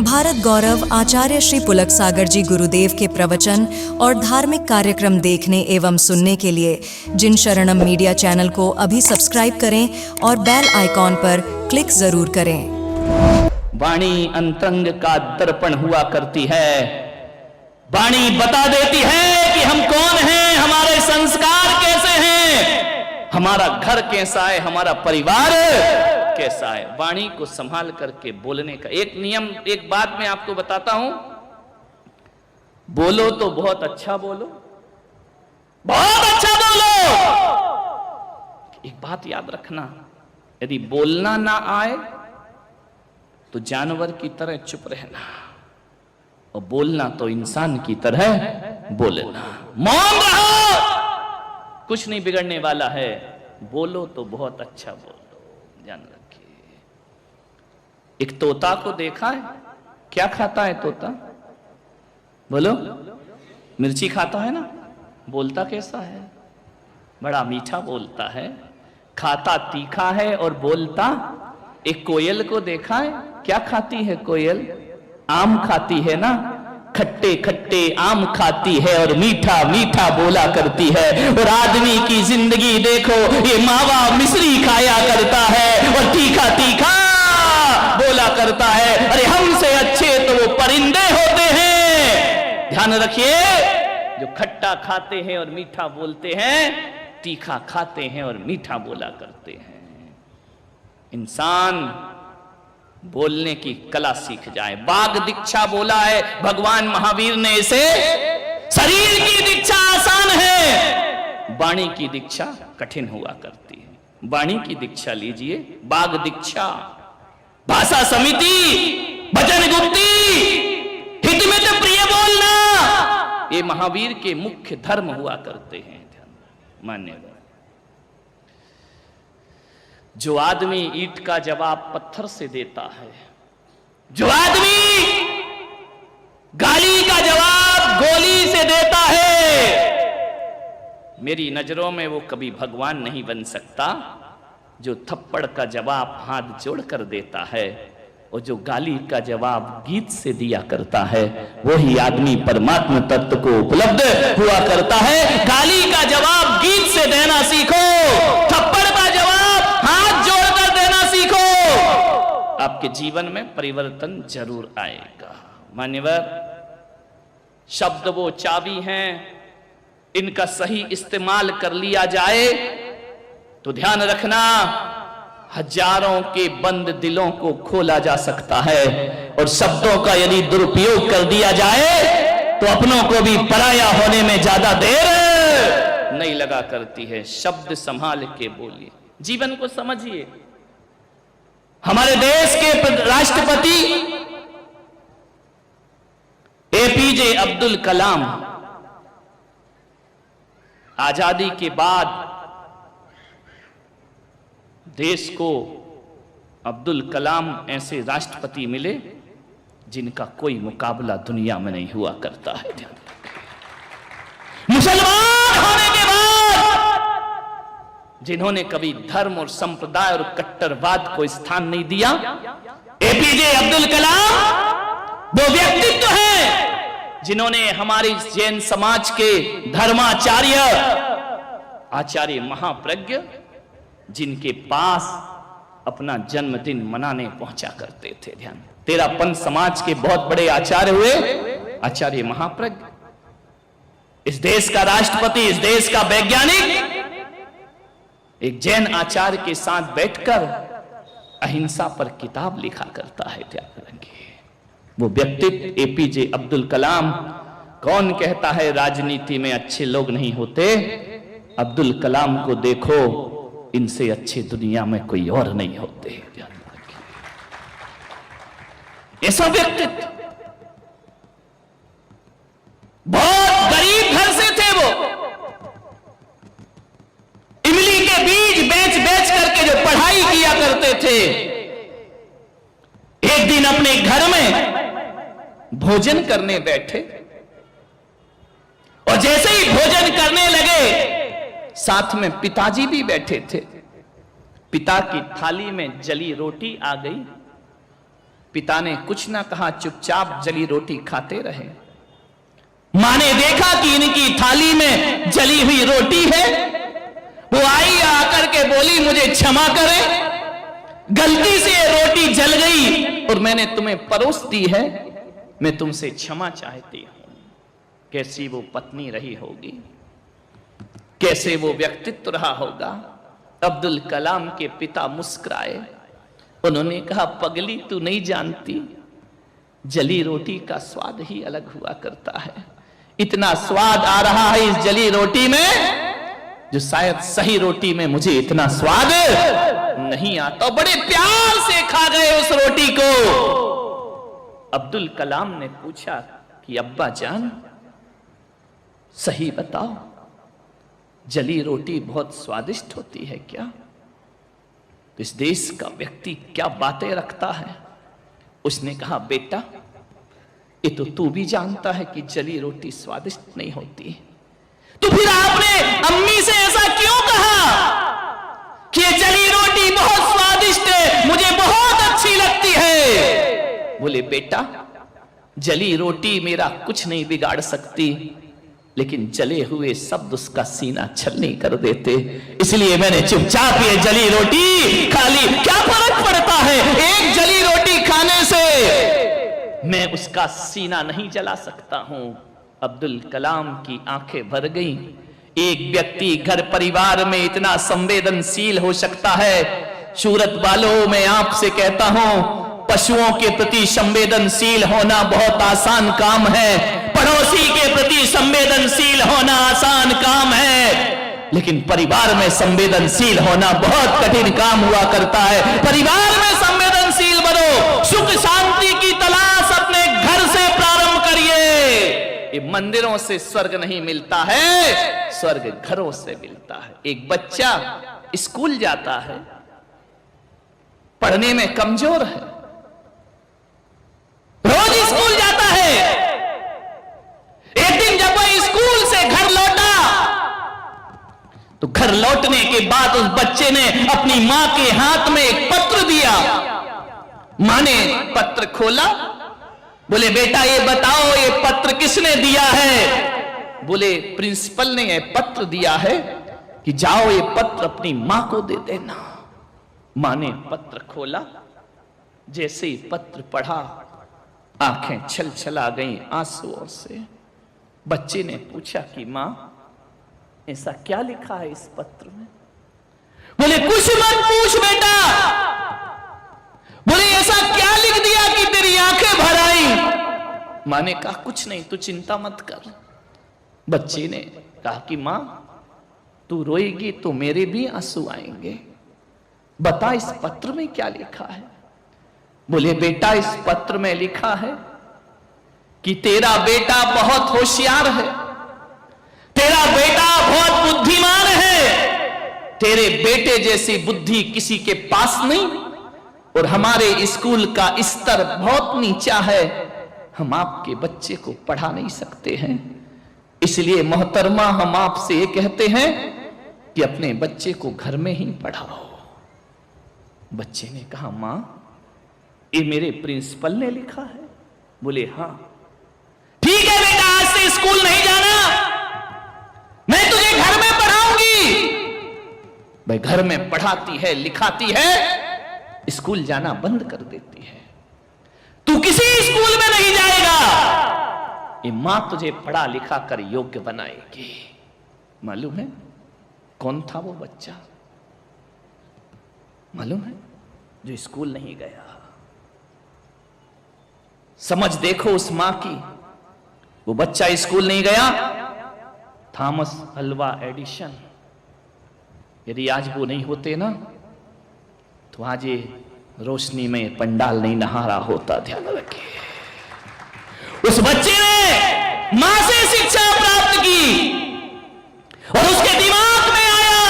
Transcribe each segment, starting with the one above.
भारत गौरव आचार्य श्री पुलक सागर जी गुरुदेव के प्रवचन और धार्मिक कार्यक्रम देखने एवं सुनने के लिए जिन शरणम मीडिया चैनल को अभी सब्सक्राइब करें और बेल आइकॉन पर क्लिक जरूर करें। वाणी अंतरंग का दर्पण हुआ करती है। वाणी बता देती है कि हम कौन हैं, हमारे संस्कार कैसे हैं, हमारा घर कैसा है, हमारा परिवार कैसा है। वाणी को संभाल करके बोलने का एक नियम, एक बात मैं आपको बताता हूं। बोलो तो बहुत अच्छा बोलो, बहुत अच्छा बोलो। एक बात याद रखना, यदि बोलना ना आए तो जानवर की तरह चुप रहना, और बोलना तो इंसान की तरह बोलना। मौन रहो, कुछ नहीं बिगड़ने वाला है। बोलो तो बहुत अच्छा बोलो, ध्यान रखिए। एक तोता को देखा है, क्या खाता है तोता? बोलो। मिर्ची खाता है ना। बोलता कैसा है? बड़ा मीठा बोलता है, खाता तीखा है और बोलता। एक कोयल को देखा है, क्या खाती है कोयल? आम खाती है ना। खट्टे खट्टे आम खाती है और मीठा मीठा बोला करती है। और आदमी की जिंदगी देखो, ये मावा मिश्री खाया करता है और तीखा तीखा बोला करता है। अरे हमसे अच्छे तो वो परिंदे होते हैं। ध्यान रखिए, जो खट्टा खाते हैं और मीठा बोलते हैं, तीखा खाते हैं और मीठा बोला करते हैं। इंसान बोलने की कला सीख जाए। वाग दीक्षा बोला है भगवान महावीर ने इसे। शरीर की दीक्षा आसान है, वाणी की दीक्षा कठिन हुआ करती है। वाणी की दीक्षा लीजिए, वाग दीक्षा, भाषा समिति, वचन गुप्ती, हितमित प्रिय बोलना, ये महावीर के मुख्य धर्म हुआ करते हैं। मान्यवर। जो आदमी ईंट का जवाब पत्थर से देता है, जो आदमी गाली का जवाब गोली से देता है, मेरी नजरों में वो कभी भगवान नहीं बन सकता। जो थप्पड़ का जवाब हाथ जोड़कर देता है और जो गाली का जवाब गीत से दिया करता है, वही आदमी परमात्मा तत्व को उपलब्ध हुआ करता है। गाली का जवाब गीत से देना सीखो, थप्पड़ का जवाब हाथ जोड़कर देना सीखो, आपके जीवन में परिवर्तन जरूर आएगा। मान्यवर, शब्द वो चाबी हैं, इनका सही इस्तेमाल कर लिया जाए तो ध्यान रखना, हजारों के बंद दिलों को खोला जा सकता है। और शब्दों का यदि दुरुपयोग कर दिया जाए तो अपनों को भी पराया होने में ज्यादा देर नहीं लगा करती है। शब्द संभाल के बोलिए, जीवन को समझिए। हमारे देश के राष्ट्रपति एपीजे अब्दुल कलाम आजादी के बाद देश को अब्दुल कलाम ऐसे राष्ट्रपति मिले जिनका कोई मुकाबला दुनिया में नहीं हुआ करता है। मुसलमान होने के बाद जिन्होंने कभी धर्म और संप्रदाय और कट्टरवाद को स्थान नहीं दिया, एपीजे अब्दुल कलाम वो व्यक्तित्व है जिन्होंने हमारे जैन समाज के धर्माचार्य आचार्य महाप्रज्ञ, जिनके पास अपना जन्मदिन मनाने पहुंचा करते थे। ध्यान, तेरापन समाज के बहुत बड़े आचार्य हुए आचार्य महाप्रज्ञ। इस देश का राष्ट्रपति, इस देश का वैज्ञानिक एक जैन आचार्य के साथ बैठकर अहिंसा पर किताब लिखा करता है। ध्यान रखिए, वो व्यक्तित्व एपीजे अब्दुल कलाम। कौन कहता है राजनीति में अच्छे लोग नहीं होते? अब्दुल कलाम को देखो, इनसे अच्छे दुनिया में कोई और नहीं होते। ध्यान रखिए, ऐसा व्यक्तित्व, बहुत गरीब घर से थे वो, इमली के बीज बेच बेच करके जो पढ़ाई किया करते थे, एक दिन अपने घर में भोजन करने बैठे और जैसे ही भोजन करने लगे, साथ में पिताजी भी बैठे थे। पिता की थाली में जली रोटी आ गई पिता ने कुछ ना कहा, चुपचाप जली रोटी खाते रहे। मां ने देखा कि इनकी थाली में जली हुई रोटी है। वो आई, आकर के बोली, मुझे क्षमा करें, गलती से रोटी जल गई और मैंने तुम्हें परोस दी है, मैं तुमसे क्षमा चाहती हूं। कैसी वो पत्नी रही होगी, कैसे वो व्यक्तित्व रहा होगा। अब्दुल कलाम के पिता मुस्कुराए, उन्होंने कहा, पगली तू नहीं जानती, जली रोटी का स्वाद ही अलग हुआ करता है। इतना स्वाद आ रहा है इस जली रोटी में, जो शायद सही रोटी में मुझे इतना स्वाद नहीं आता। बड़े प्यार से खा गए उस रोटी को। अब्दुल कलाम ने पूछा कि अब्बा जान, सही बताओ, जली रोटी बहुत स्वादिष्ट होती है क्या? तो इस देश का व्यक्ति क्या बातें रखता है। उसने कहा, बेटा, ये तो तू भी जानता है कि जली रोटी स्वादिष्ट नहीं होती, तो फिर आपने अम्मी से ऐसा क्यों कहा कि ये जली रोटी बहुत स्वादिष्ट है, मुझे बहुत अच्छी लगती है? बोले, बेटा, जली रोटी मेरा कुछ नहीं बिगाड़ सकती, लेकिन जले हुए शब्द उसका सीना छलनी कर देते, इसलिए मैंने चुपचाप ये जली रोटी खा ली। क्या फर्क पड़ता है, एक जली रोटी खाने से मैं उसका सीना नहीं जला सकता हूं। अब्दुल कलाम की आंखें भर गईं। एक व्यक्ति घर परिवार में इतना संवेदनशील हो सकता है। सूरत वालों, मैं आपसे कहता हूं, पशुओं के प्रति संवेदनशील होना बहुत आसान काम है, पड़ोसी के प्रति संवेदनशील होना आसान काम है, लेकिन परिवार में संवेदनशील होना बहुत कठिन काम हुआ करता है। परिवार में संवेदनशील बनो, सुख शांति की तलाश अपने घर से प्रारंभ करिए। ये मंदिरों से स्वर्ग नहीं मिलता है, स्वर्ग घरों से मिलता है। एक बच्चा स्कूल जाता है, पढ़ने में कमजोर है, रोज स्कूल जाता है। एक दिन जब वह स्कूल से घर लौटा, तो घर लौटने के बाद उस बच्चे ने अपनी मां के हाथ में एक पत्र दिया। मां ने पत्र खोला, बोले, बेटा ये बताओ, ये पत्र किसने दिया है? बोले, प्रिंसिपल ने ये पत्र दिया है कि जाओ ये पत्र अपनी मां को दे देना। मां ने पत्र खोला, जैसे ही पत्र पढ़ा, आंखें छलछला गईं आंसुओं से। बच्चे ने पूछा कि मां, ऐसा क्या लिखा है इस पत्र में? बोले, कुछ मत पूछ बेटा। बोले, ऐसा क्या लिख दिया कि तेरी आंखें भर आई? मां ने कहा, कुछ नहीं, तू चिंता मत कर। बच्चे ने कहा कि मां, तू रोएगी तो मेरे भी आंसू आएंगे, बता इस पत्र में क्या लिखा है? बोले, बेटा, इस पत्र में लिखा है कि तेरा बेटा बहुत होशियार है, तेरा बेटा बहुत बुद्धिमान है, तेरे बेटे जैसी बुद्धि किसी के पास नहीं, और हमारे स्कूल का स्तर बहुत नीचा है, हम आपके बच्चे को पढ़ा नहीं सकते हैं, इसलिए मोहतरमा हम आपसे ये कहते हैं कि अपने बच्चे को घर में ही पढ़ाओ। बच्चे ने कहा, मां, ये मेरे प्रिंसिपल ने लिखा है? बोले, हां। ठीक है बेटा, आज से स्कूल नहीं जाना, मैं तुझे घर में पढ़ाऊंगी। भाई, घर में पढ़ाती है, लिखाती है, स्कूल जाना बंद कर देती है। तू किसी स्कूल में नहीं जाएगा, ये मां तुझे पढ़ा लिखा कर योग्य बनाएगी। मालूम है कौन था वो बच्चा? मालूम है? जो स्कूल नहीं गया। समझ देखो उस मां की। वो बच्चा स्कूल नहीं गया, थॉमस अल्वा एडिशन। यदि आज वो नहीं होते ना, तो आज ये रोशनी में पंडाल नहीं नहा रहा होता। ध्यान रखिए। उस बच्चे ने मां से शिक्षा प्राप्त की और उसके दिमाग में आया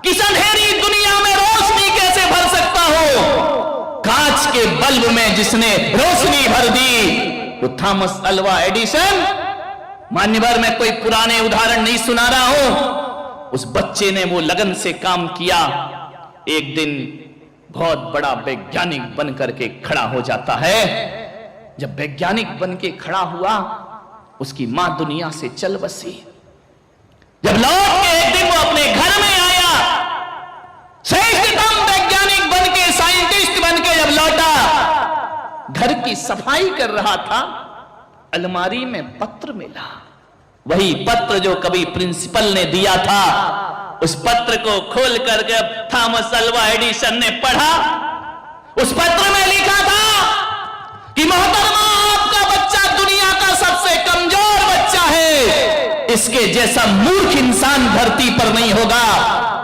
कि इस अंधेरी दुनिया में रोशनी कैसे भर सकता हो। कांच के बल्ब में जिसने रोशनी भर दी वो थॉमस अल्वा एडिसन। मान्यवर, मैं कोई पुराने उदाहरण नहीं सुना रहा हूं। उस बच्चे ने वो लगन से काम किया। एक दिन बहुत बड़ा वैज्ञानिक बन करके खड़ा हो जाता है। जब वैज्ञानिक बन के खड़ा हुआ, उसकी मां दुनिया से चल बसी। जब लौट के एक दिन वो अपने घर में आया, श्रेष्ठतम वैज्ञानिक बन के, साइंटिस्ट बन के जब लौटा, घर की सफाई कर रहा था, अलमारी में पत्र मिला। वही पत्र जो कभी प्रिंसिपल ने दिया था। उस पत्र को खोल करके थॉमस अल्वा एडिसन ने पढ़ा। उस पत्र में लिखा था कि मोहतरमा, आपका बच्चा दुनिया का सबसे कमजोर बच्चा है। इसके जैसा मूर्ख इंसान धरती पर नहीं होगा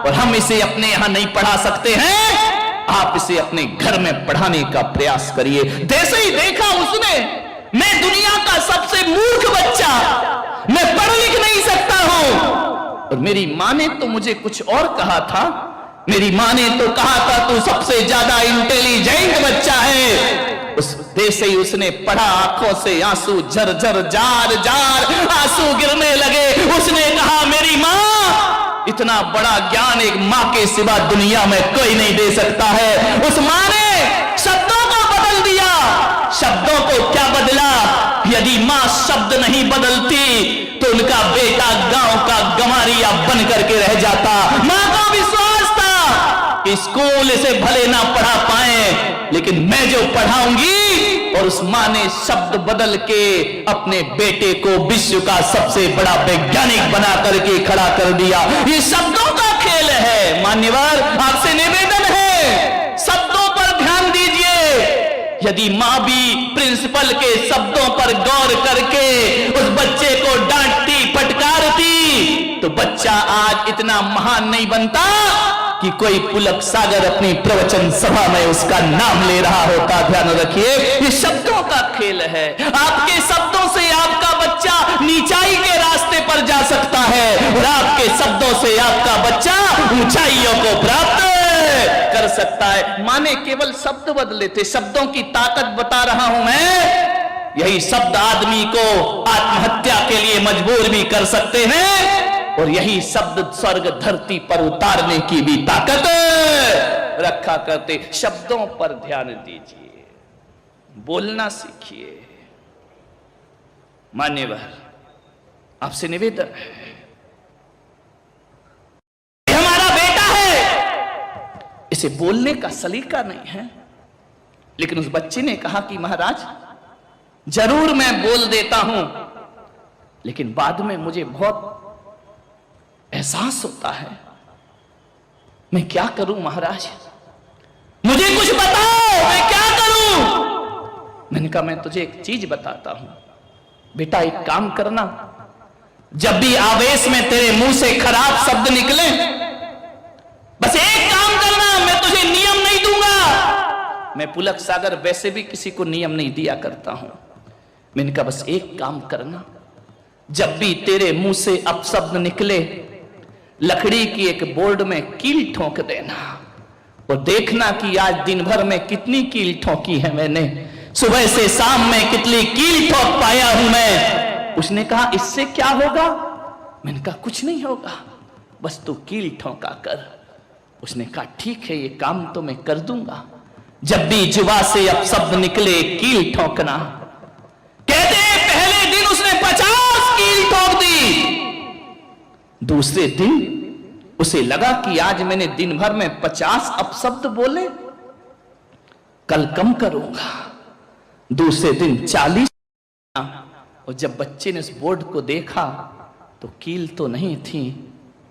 और हम इसे अपने यहां नहीं पढ़ा सकते हैं। आप इसे अपने घर में पढ़ाने का प्रयास करिए। जैसे ही देखा उसने, मैं दुनिया का सबसे मूर्ख बच्चा, मैं पढ़ लिख नहीं सकता हूं। और मेरी मां ने तो मुझे कुछ और कहा था। मेरी मां ने तो कहा था तू सबसे ज्यादा इंटेलिजेंट बच्चा है। उस जैसे ही उसने पढ़ा, आंखों से आंसू झरझर जार जार आंसू गिरने लगे। उसने कहा, मेरी मां, इतना बड़ा ज्ञान एक मां के सिवा दुनिया में कोई नहीं दे सकता है। उस मां ने शब्दों को बदल दिया। शब्दों को क्या बदला? यदि मां शब्द नहीं बदलती तो उनका बेटा गांव का गंवारिया बन करके रह जाता। मां का विश्वास था कि स्कूल इसे भले ना पढ़ा पाए, लेकिन मैं जो पढ़ाऊंगी। और उस मां ने शब्द बदल के अपने बेटे को विश्व का सबसे बड़ा वैज्ञानिक बना करके खड़ा कर दिया। ये शब्दों का खेल है। मान्यवर, आपसे निवेदन है, शब्दों पर ध्यान दीजिए। यदि मां भी प्रिंसिपल के शब्दों पर गौर करके उस बच्चे को डांटती, फटकारती, तो बच्चा आज इतना महान नहीं बनता कि कोई पुलक सागर अपनी प्रवचन सभा में उसका नाम ले रहा होता। ध्यान रखिए, ये शब्दों का खेल है। आपके शब्दों से आपका बच्चा नीचाई के रास्ते पर जा सकता है और आपके शब्दों से आपका बच्चा ऊंचाइयों को प्राप्त कर सकता है। मां ने केवल शब्द बदले थे। शब्दों की ताकत बता रहा हूं मैं। यही शब्द आदमी को आत्महत्या के लिए मजबूर भी कर सकते हैं और यही शब्द स्वर्ग धरती पर उतारने की भी ताकत रखा करते। शब्दों पर ध्यान दीजिए, बोलना सीखिए। मान्यवर, आपसे निवेदन है, हमारा बेटा है, इसे बोलने का सलीका नहीं है। लेकिन उस बच्चे ने कहा कि महाराज, जरूर मैं बोल देता हूं, लेकिन बाद में मुझे बहुत एहसास होता है। मैं क्या करूं महाराज, मुझे कुछ बताओ, मैं क्या करूं? मैंने कहा, मैं तुझे एक चीज बताता हूं बेटा, एक काम करना, जब भी आवेश में तेरे मुंह से खराब शब्द निकले, बस एक काम करना, मैं तुझे नियम नहीं दूंगा। मैं पुलक सागर वैसे भी किसी को नियम नहीं दिया करता हूं। मैंने कहा, बस एक काम करना, जब भी तेरे मुंह से अपशब्द निकले, लकड़ी की एक बोर्ड में कील ठोक देना और देखना कि आज दिन भर में कितनी कील ठोकी है मैंने, सुबह से शाम में कितनी कील ठोक पाया हूं मैं। उसने कहा, इससे क्या होगा? मैंने कहा, कुछ नहीं होगा, बस तू कील ठोका कर। उसने कहा, ठीक है, ये काम तो मैं कर दूंगा। जब भी जुबा से अपशब्द निकले, कील ठोकना। कहते हैं पहले दिन उसने 50 कील ठोक दी। दूसरे दिन उसे लगा कि आज मैंने दिन भर में 50 अपशब्द बोले, कल कम करूंगा। दूसरे दिन 40। और जब बच्चे ने उस बोर्ड को देखा तो कील तो नहीं थी,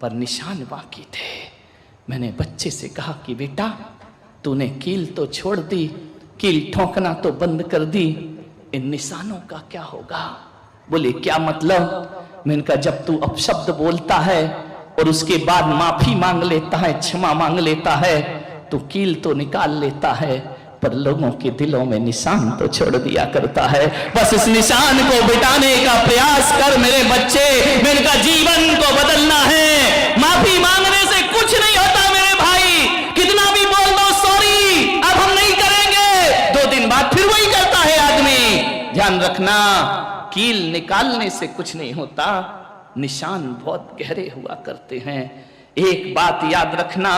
पर निशान बाकी थे। मैंने बच्चे से कहा कि बेटा, तूने कील तो छोड़ दी, कील ठोकना तो बंद कर दी, इन निशानों का क्या होगा? बोले, क्या मतलब? मैंने कहा, जब तू अपशब्द बोलता है और उसके बाद माफी मांग लेता है, क्षमा मांग लेता है, तो कील तो निकाल लेता है, पर लोगों के दिलों में निशान तो छोड़ दिया करता है। बस इस निशान को मिटाने का प्रयास कर मेरे बच्चे। मैंने कहा, जीवन को बदलना है, माफी मांगने से कुछ नहीं होता मेरे भाई। कितना भी बोल दो सॉरी, अब हम नहीं करेंगे, 2 दिन बाद फिर वही करता है आदमी। ध्यान रखना, कील निकालने से कुछ नहीं होता, निशान बहुत गहरे हुआ करते हैं। एक बात याद रखना,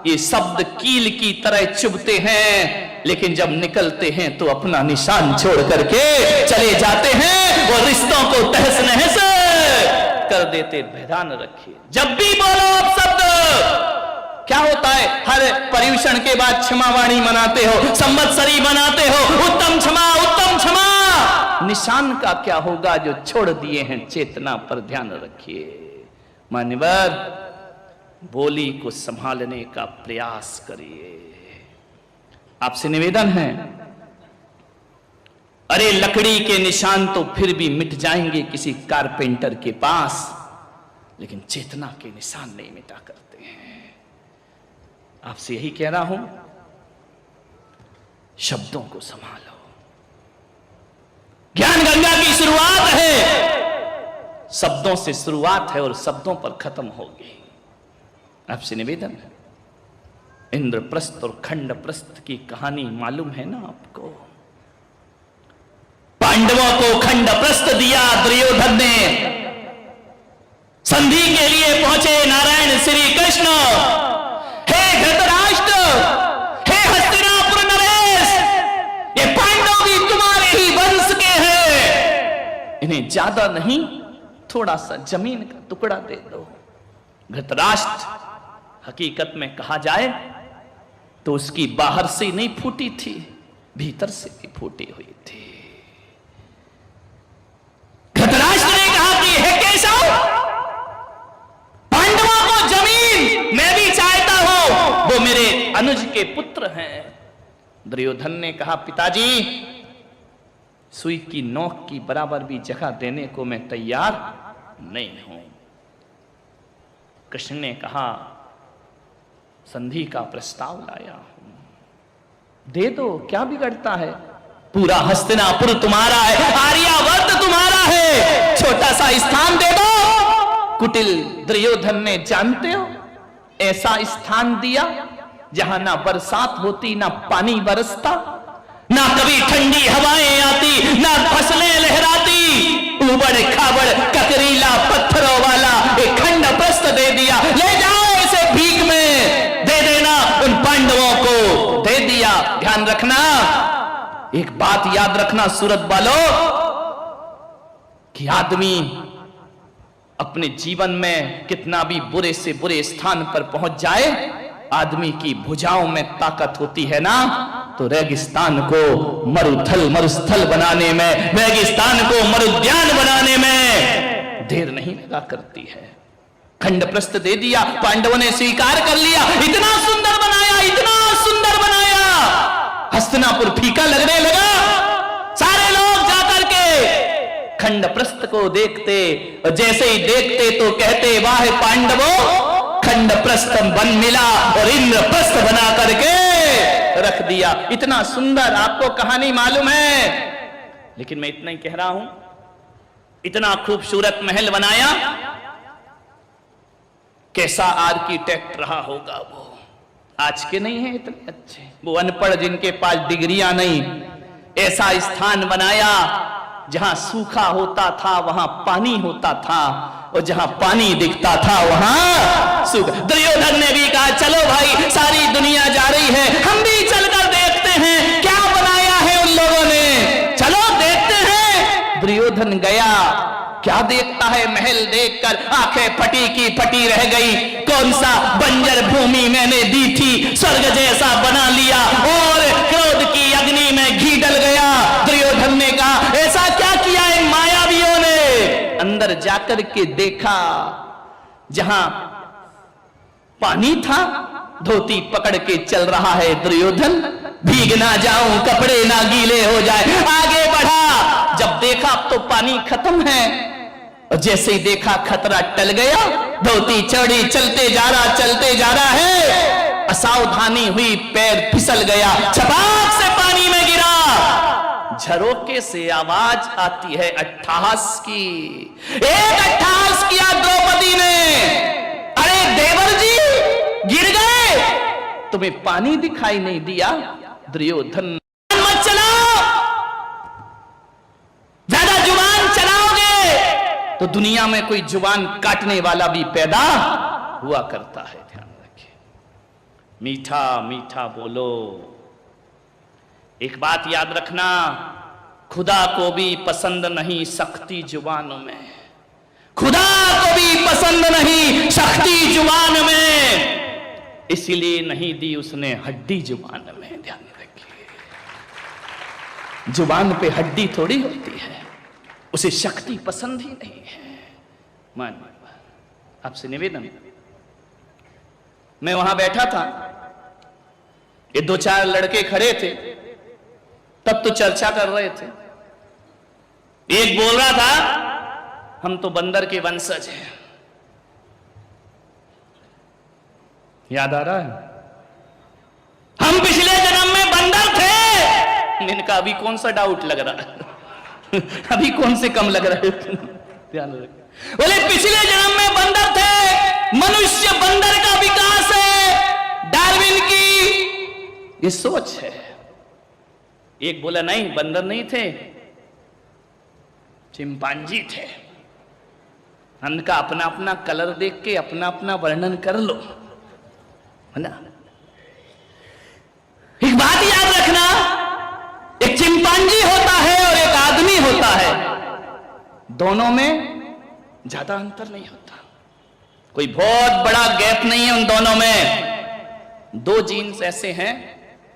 ये शब्द कील की तरह चुभते हैं, लेकिन जब निकलते हैं तो अपना निशान छोड़ करके चले जाते हैं। वो रिश्तों को तहस नहस कर देते। ध्यान रखिए, जब भी बोलो आप शब्द, क्या होता है, हर पर्यूषण के बाद क्षमावाणी मनाते हो, संवत्सरी मनाते हो, उत्तम क्षमा उत्तम क्षमा। निशान का क्या होगा जो छोड़ दिए हैं चेतना पर ध्यान रखिए। मान्यवर, बोली को संभालने का प्रयास करिए। आपसे निवेदन है, अरे लकड़ी के निशान तो फिर भी मिट जाएंगे किसी कारपेंटर के पास, लेकिन चेतना के निशान नहीं मिटा करते हैं। आपसे यही कह रहा हूं, शब्दों को संभालो। ज्ञान गंगा की शुरुआत है, शब्दों से शुरुआत है और शब्दों पर खत्म होगी। आपसे निवेदन है, इंद्रप्रस्थ और खंडप्रस्थ की कहानी मालूम है ना आपको। पांडवों को खंडप्रस्थ दिया दुर्योधन ने, संधि के लिए पहुंचे नारायण श्री कृष्ण। हे धृतराष्ट्र, हे हस्तिनापुर नरेश, ये पांडव भी तुम्हारे ही वंश के हैं, इन्हें ज्यादा नहीं थोड़ा सा जमीन का टुकड़ा दे दो। धृतराष्ट्र हकीकत में कहा जाए तो उसकी बाहर से नहीं फूटी थी, भीतर से भी फूटी हुई थी। धृतराष्ट्र ने कहा कि हे केशव, पांडवों को जमीन मैं भी चाहता हूं, वो मेरे अनुज के पुत्र हैं। दुर्योधन ने कहा पिताजी, सुई की नोक की बराबर भी जगह देने को मैं तैयार नहीं हूं। कृष्ण ने कहा संधि का प्रस्ताव लाया हूं, दे दो, क्या बिगड़ता है। पूरा हस्तिनापुर तुम्हारा है, आर्यावर्त तुम्हारा है, छोटा सा स्थान दे दो। कुटिल दुर्योधन ने जानते हो ऐसा स्थान दिया जहां ना बरसात होती, ना पानी बरसता, ना कभी ठंडी हवाएं आती, ना फसलें लहराती। उबड़ खाबड़ ककरीला पत्थरों वाला एक खंडप्रस्थ दे दिया, ले जाओ इसे भीख में दे देना। उन पांडवों को दे दिया। ध्यान रखना, एक बात याद रखना सूरत वालों, कि आदमी अपने जीवन में कितना भी बुरे से बुरे स्थान पर पहुंच जाए, आदमी की भुजाओं में ताकत होती है ना, तो रेगिस्तान को मरुथल मरुस्थल बनाने में, रेगिस्तान को मरुद्यान बनाने में देर नहीं लगा करती है। खंडप्रस्थ दे दिया, पांडवों ने स्वीकार कर लिया। इतना सुंदर बनाया, इतना सुंदर बनाया, हस्तिनापुर फीका लगने लगा। सारे लोग जाकर के खंडप्रस्थ को देखते, और जैसे ही देखते तो कहते वाह पांडवों, खंडप्रस्थ बन मिला और इंद्रप्रस्थ बना करके रख दिया। इतना सुंदर, आपको कहानी मालूम है, लेकिन मैं इतना ही कह रहा हूं, इतना खूबसूरत महल बनाया, कैसा आर्किटेक्ट रहा होगा वो। आज के नहीं है इतने अच्छे, वो अनपढ़ जिनके पास डिग्रियां नहीं, ऐसा स्थान बनाया जहां सूखा होता था वहां पानी होता था, और जहां पानी दिखता था वहां सूखा। दुर्योधन ने भी कहा चलो भाई, सारी दुनिया जा रही है, हम भी चलकर देखते हैं क्या बनाया है उन लोगों ने, चलो देखते हैं। दुर्योधन गया, क्या देखता है, महल देखकर आंखें फटी की फटी रह गई। कौन सा बंजर भूमि मैंने दी थी, स्वर्ग जैसा बना लिया, और क्रोध की अग्नि में घी डल गया। दुर्योधन ने कहा ऐसा क्या किया इन मायावियों ने। अंदर जाकर के देखा, जहां पानी था, धोती पकड़ के चल रहा है दुर्योधन, भीग ना जाऊं, कपड़े ना गीले हो जाए। आगे बढ़ा, जब देखा तो पानी खत्म है, और जैसे ही देखा खतरा टल गया, धोती चढ़ी, चलते जा रहा है, असावधानी हुई, पैर फिसल गया, छपाक से पानी में गिरा। झरोके से आवाज आती है अट्टहास की। एक अट्टहास किया द्रौपदी ने, अरे देवर जी गिर गए, तुम्हें पानी दिखाई नहीं दिया। दुर्योधन मत चलाओ, ज्यादा जुबान चलाओगे तो दुनिया में कोई जुबान काटने वाला भी पैदा हुआ करता है। ध्यान रखिए, मीठा मीठा बोलो। एक बात याद रखना, खुदा को भी पसंद नहीं सख्ती जुबान में, खुदा को भी पसंद नहीं सख्ती जुबान में, इसलिए नहीं दी उसने हड्डी जुबान में। ध्यान रखिए, जुबान पे हड्डी थोड़ी होती है, उसे शक्ति पसंद ही नहीं है। मान आपसे निवेदन, मैं वहां बैठा था, ये 2-4 लड़के खड़े थे, तब तो चर्चा कर रहे थे। एक बोल रहा था हम तो बंदर के वंशज हैं। याद आ रहा है, हम पिछले जन्म में बंदर थे। इनका अभी कौन सा डाउट लग रहा है अभी कौन से कम लग रहा है ध्यान रखिए। बोले पिछले जन्म में बंदर थे, मनुष्य बंदर का विकास है, डार्विन की ये सोच है। एक बोला नहीं, बंदर नहीं थे, चिंपांजी थे। उनका अपना अपना कलर देख के अपना अपना वर्णन कर लो, है ना। एक बात याद रखना, एक चिंपांजी होता है और एक आदमी होता है, दोनों में ज्यादा अंतर नहीं होता, कोई बहुत बड़ा गैप नहीं है उन दोनों में। 2 जीन्स ऐसे हैं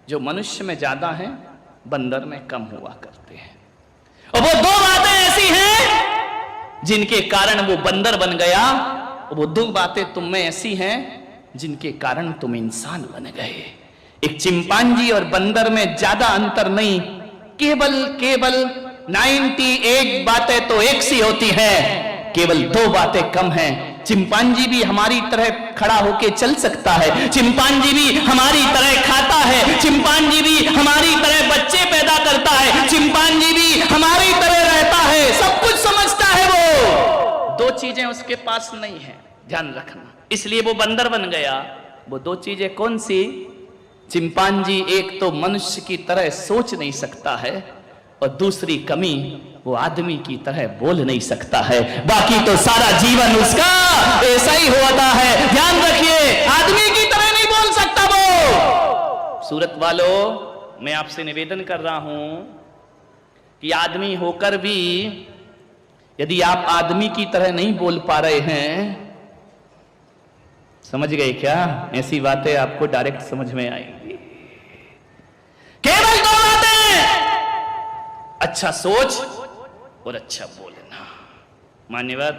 जो मनुष्य में ज्यादा हैं, बंदर में कम हुआ करते हैं। और वो 2 बातें ऐसी हैं जिनके कारण वो बंदर बन गया, और वो 2 बातें तुम में ऐसी हैं जिनके कारण तुम इंसान बन गए। एक चिंपांजी और बंदर में ज्यादा अंतर नहीं, केवल 98 बातें तो एक सी होती हैं, केवल 2 बातें कम हैं। चिंपांजी भी हमारी तरह खड़ा होके चल सकता है, चिंपांजी भी हमारी तरह खाता है, चिंपांजी भी हमारी तरह बच्चे पैदा करता है, चिंपांजी भी हमारी तरह रहता है, सब कुछ समझता है। वो 2 चीजें उसके पास नहीं है, ध्यान रखना, इसलिए वो बंदर बन गया। वो 2 चीजें कौन सी? चिंपांजी एक तो मनुष्य की तरह सोच नहीं सकता है, और दूसरी कमी वो आदमी की तरह बोल नहीं सकता है। बाकी तो सारा जीवन उसका ऐसा ही होता है। ध्यान रखिए, आदमी की तरह नहीं बोल सकता वो। सूरत वालों, मैं आपसे निवेदन कर रहा हूं कि आदमी होकर भी यदि आप आदमी की तरह नहीं बोल पा रहे हैं, समझ गए क्या? ऐसी बातें आपको डायरेक्ट समझ में आएंगी। केवल 2 बातें, अच्छा सोच और अच्छा बोलना। मान्यवर,